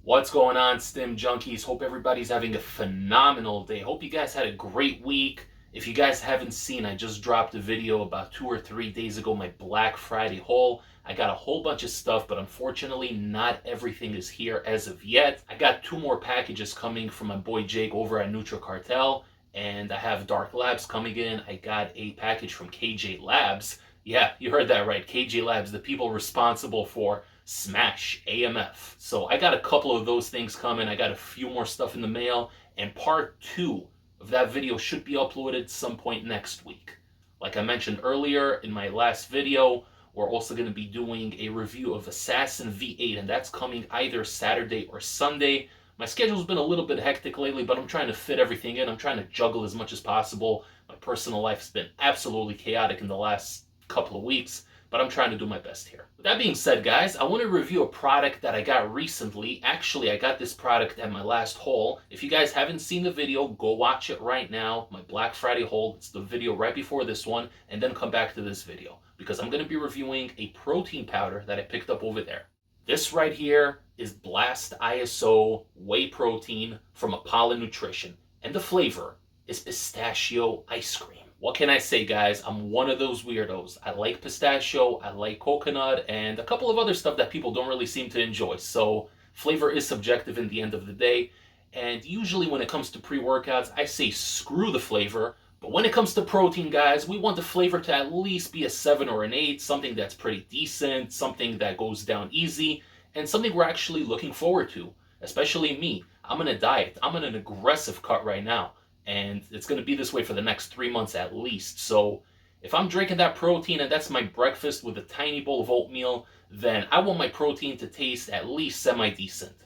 What's going on, Stim Junkies? Hope everybody's having a phenomenal day. Hope you guys had a great week. If you guys haven't seen, I just dropped a video about 2 or 3 days ago, my Black Friday haul. I got a whole bunch of stuff, but unfortunately not everything is here as of yet. I got 2 more packages coming from my boy Jake over at NutriCartel, and I have Dark Labs coming in. I got a package from KJ Labs. Yeah, you heard that right. KJ Labs, the people responsible for Smash AMF. So I got a couple of those things coming. I got a few more stuff in the mail, and part 2 of that video should be uploaded some point next week. Like I mentioned earlier in my last video, we're also going to be doing a review of Assassin V8, and that's coming either Saturday or Sunday. My schedule's been a little bit hectic lately, but I'm trying to fit everything in. I'm trying to juggle as much as possible. My personal life's been absolutely chaotic in the last couple of weeks, but I'm trying to do my best here. With that being said, guys, I want to review a product that I got recently. Actually, I got this product at my last haul. If you guys haven't seen the video, go watch it right now. My Black Friday haul, it's the video right before this one, and then come back to this video, because I'm going to be reviewing a protein powder that I picked up over there. This right here is Blast ISO whey protein from Apollon Nutrition, and the flavor is pistachio ice cream. What can I say, guys? I'm one of those weirdos. I like pistachio, I like coconut, and a couple of other stuff that people don't really seem to enjoy. So flavor is subjective in the end of the day. And usually when it comes to pre-workouts, I say screw the flavor. But when it comes to protein, guys, we want the flavor to at least be a 7 or an 8, something that's pretty decent, something that goes down easy, and something we're actually looking forward to. Especially me. I'm on a diet. I'm on an aggressive cut right now. And it's going to be this way for the next 3 months at least. So if I'm drinking that protein and that's my breakfast with a tiny bowl of oatmeal, then I want my protein to taste at least semi-decent.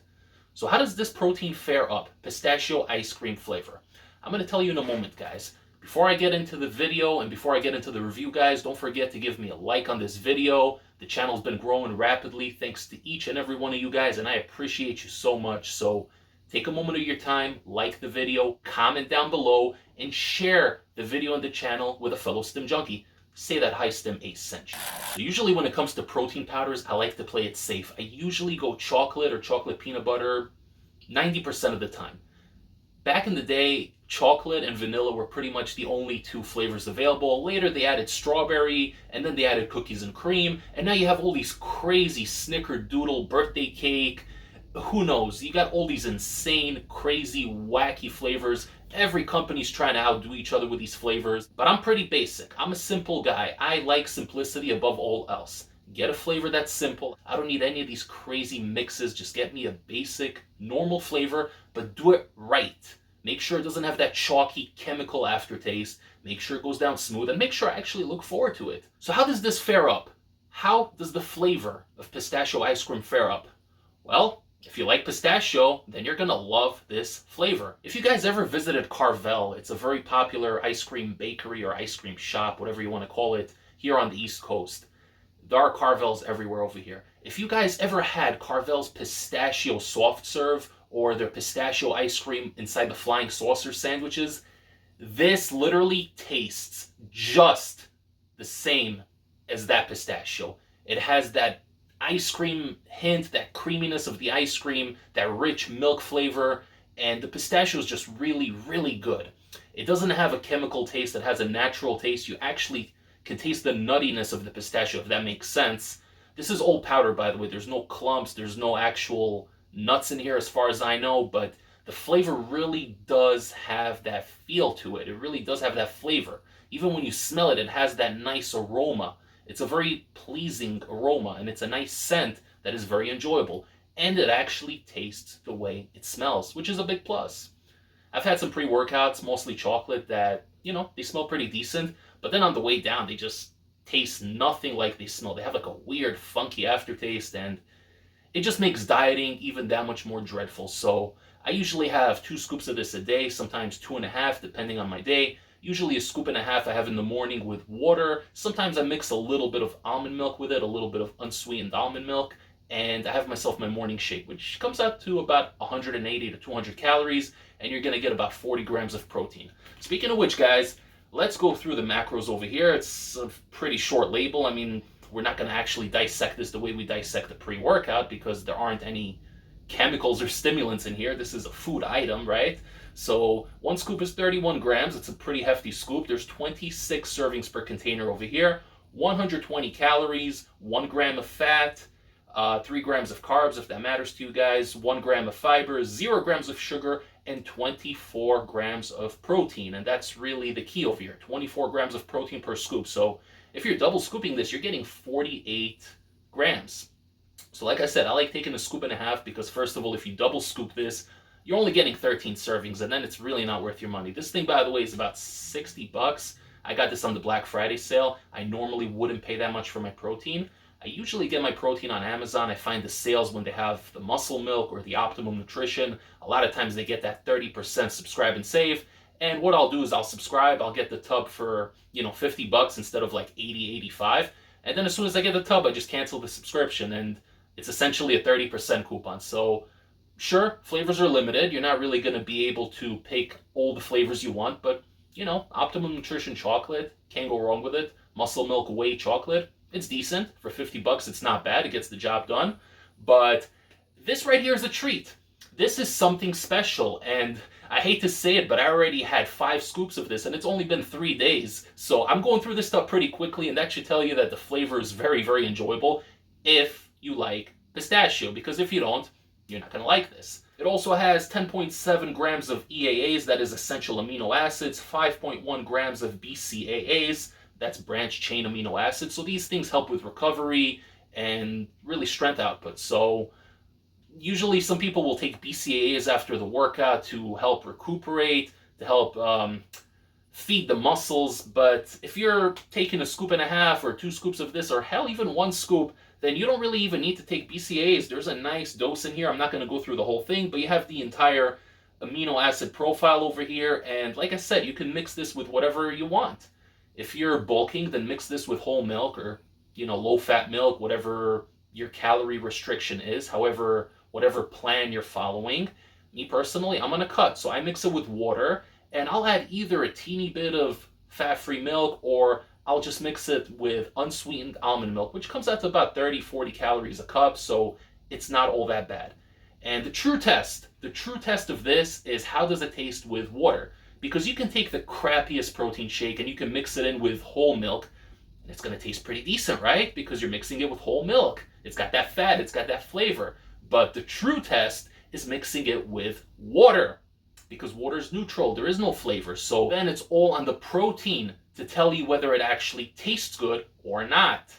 So how does this protein fare up? Pistachio ice cream flavor. I'm going to tell you in a moment, guys. Before I get into the video and before I get into the review, guys, don't forget to give me a like on this video. The channel's been growing rapidly thanks to each and every one of you guys, and I appreciate you so much. So take a moment of your time, like the video, comment down below, and share the video and the channel with a fellow Stim Junkie. Say that Hi Stim Ace sent you. So usually when it comes to protein powders, I like to play it safe. I usually go chocolate or chocolate peanut butter 90% of the time. Back in the day, chocolate and vanilla were pretty much the only 2 flavors available. Later they added strawberry, and then they added cookies and cream, and now you have all these crazy snickerdoodle birthday cake, who knows, you got all these insane, crazy, wacky flavors. Every company's trying to outdo each other with these flavors, but I'm pretty basic. I'm a simple guy. I like simplicity above all else. Get a flavor that's simple. I don't need any of these crazy mixes. Just get me a basic, normal flavor, but do it right. Make sure it doesn't have that chalky chemical aftertaste. Make sure it goes down smooth, and make sure I actually look forward to it. So how does this fare up? How does the flavor of pistachio ice cream fare up? Well, if you like pistachio, then you're gonna love this flavor. If you guys ever visited Carvel, it's a very popular ice cream bakery or ice cream shop, whatever you want to call it, here on the East Coast. There are Carvels everywhere over here. If you guys ever had Carvel's pistachio soft serve or their pistachio ice cream inside the flying saucer sandwiches, this literally tastes just the same as that pistachio. It has that ice cream hint, that creaminess of the ice cream, that rich milk flavor, and the pistachio is just really, really good. It doesn't have a chemical taste, it has a natural taste. You actually can taste the nuttiness of the pistachio, if that makes sense. This is all powder, by the way. There's no clumps, there's no actual nuts in here as far as I know, but the flavor really does have that feel to it. It really does have that flavor. Even when you smell it, it has that nice aroma. It's a very pleasing aroma, and it's a nice scent that is very enjoyable. And it actually tastes the way it smells, which is a big plus. I've had some pre-workouts, mostly chocolate, that, you know, they smell pretty decent, but then on the way down, they just taste nothing like they smell. They have like a weird, funky aftertaste, and it just makes dieting even that much more dreadful. So I usually have 2 scoops of this a day, sometimes 2.5, depending on my day. Usually 1.5 scoops I have in the morning with water. Sometimes I mix a little bit of almond milk with it, a little bit of unsweetened almond milk, and I have myself my morning shake, which comes out to about 180 to 200 calories, and you're going to get about 40 grams of protein. Speaking of which, guys, let's go through the macros over here. It's a pretty short label. I mean, we're not going to actually dissect this the way we dissect the pre-workout because there aren't any chemicals or stimulants in here. This is a food item, right? So one scoop is 31 grams. It's a pretty hefty scoop. There's 26 servings per container over here, 120 calories, 1 gram of fat, 3 grams of carbs, if that matters to you guys, 1 gram of fiber, 0 grams of sugar, and 24 grams of protein. And that's really the key over here, 24 grams of protein per scoop. So if you're double scooping this, you're getting 48 grams. So like I said, I like taking a scoop and a half because first of all, if you double scoop this, you're only getting 13 servings, and then it's really not worth your money. This thing, by the way, is about 60 bucks. I got this on the Black Friday sale. I normally wouldn't pay that much for my protein. I usually get my protein on Amazon. I find the sales when they have the muscle milk or the Optimum Nutrition. A lot of times they get that 30% subscribe and save. And what I'll do is I'll subscribe. I'll get the tub for, 50 bucks instead of like 80, 85. And then as soon as I get the tub, I just cancel the subscription. And it's essentially a 30% coupon. So sure, flavors are limited. You're not really going to be able to pick all the flavors you want, but Optimum Nutrition chocolate, can't go wrong with it. Muscle Milk Whey chocolate, it's decent. For 50 bucks, it's not bad. It gets the job done. But this right here is a treat. This is something special, and I hate to say it, but I already had 5 scoops of this, and it's only been 3 days. So I'm going through this stuff pretty quickly, and that should tell you that the flavor is very, very enjoyable if you like pistachio, because if you don't, you're not going to like this. It also has 10.7 grams of EAAs, that is essential amino acids, 5.1 grams of BCAAs, that's branch chain amino acids. So these things help with recovery and really strength output. So usually some people will take BCAAs after the workout to help recuperate, to help feed the muscles. But if you're taking a scoop and a half or 2 scoops of this, or hell, even 1 scoop, then you don't really even need to take BCAAs. There's a nice dose in here. I'm not going to go through the whole thing, but you have the entire amino acid profile over here. And like I said, you can mix this with whatever you want. If you're bulking, then mix this with whole milk or, low-fat milk, whatever your calorie restriction is. However, whatever plan you're following. Me personally, I'm going to cut. So I mix it with water, and I'll add either a teeny bit of fat-free milk, or I'll just mix it with unsweetened almond milk, which comes out to about 30, 40 calories a cup, so it's not all that bad. And the true test of this is how does it taste with water? Because you can take the crappiest protein shake and you can mix it in with whole milk, and it's going to taste pretty decent, right? Because you're mixing it with whole milk. It's got that fat, it's got that flavor. But the true test is mixing it with water, because water is neutral, there is no flavor. So then it's all on the protein to tell you whether it actually tastes good or not.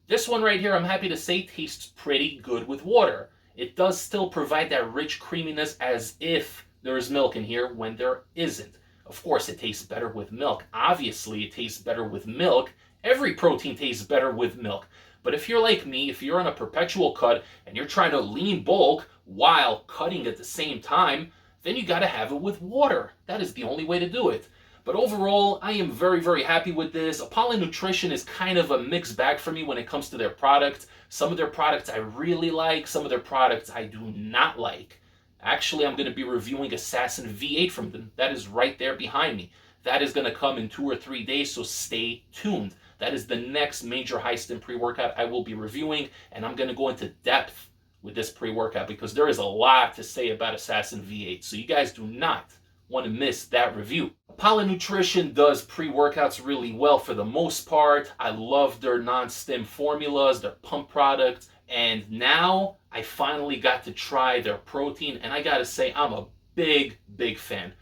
This one right here, I'm happy to say, tastes pretty good with water. It does still provide that rich creaminess as if there is milk in here when there isn't. Of course, it tastes better with milk. Obviously, it tastes better with milk. Every protein tastes better with milk. But if you're like me, if you're on a perpetual cut and you're trying to lean bulk while cutting at the same time, then you got to have it with water. That is the only way to do it. But overall, I am very, very happy with this. Apollon Nutrition is kind of a mixed bag for me when it comes to their products. Some of their products I really like. Some of their products I do not like. Actually, I'm going to be reviewing Assassin V8 from them. That is right there behind me. That is going to come in 2 or 3 days, so stay tuned. That is the next major high-stim pre-workout I will be reviewing, and I'm going to go into depth with this pre-workout because there is a lot to say about Assassin V8. So you guys do not want to miss that review. Apollon Nutrition does pre-workouts really well for the most part. I love their non-stim formulas, their pump products, and now I finally got to try their protein, and I gotta say, I'm a big, big fan.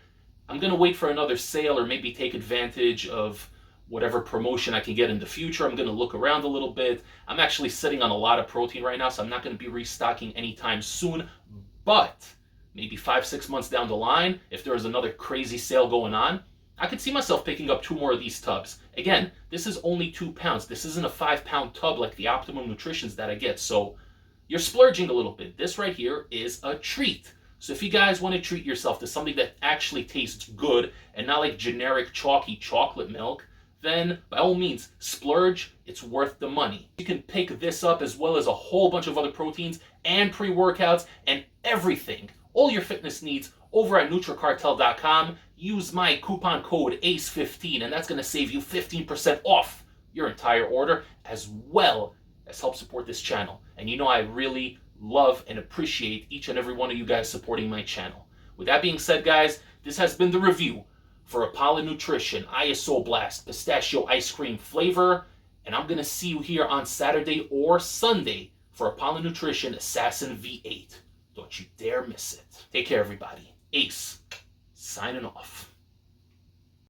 I'm gonna wait for another sale or maybe take advantage of whatever promotion I can get in the future. I'm gonna look around a little bit. I'm actually sitting on a lot of protein right now, so I'm not gonna be restocking anytime soon, but maybe 5-6 months down the line, if there is another crazy sale going on, I could see myself picking up 2 more of these tubs. Again, this is only 2 pounds. This isn't a 5-pound tub like the Optimum Nutritions that I get. So you're splurging a little bit. This right here is a treat. So if you guys want to treat yourself to something that actually tastes good and not like generic chalky chocolate milk, then by all means, splurge. It's worth the money. You can pick this up as well as a whole bunch of other proteins and pre-workouts and everything, all your fitness needs over at NutriCartel.com. Use my coupon code ACE15 and that's going to save you 15% off your entire order, as well as help support this channel. And I really, love and appreciate each and every one of you guys supporting my channel. With that being said, guys, this has been the review for Apollon Nutrition Isoblast Pistachio Ice Cream flavor. And I'm going to see you here on Saturday or Sunday for Apollon Nutrition Assassin V8. Don't you dare miss it. Take care, everybody. Ace, signing off.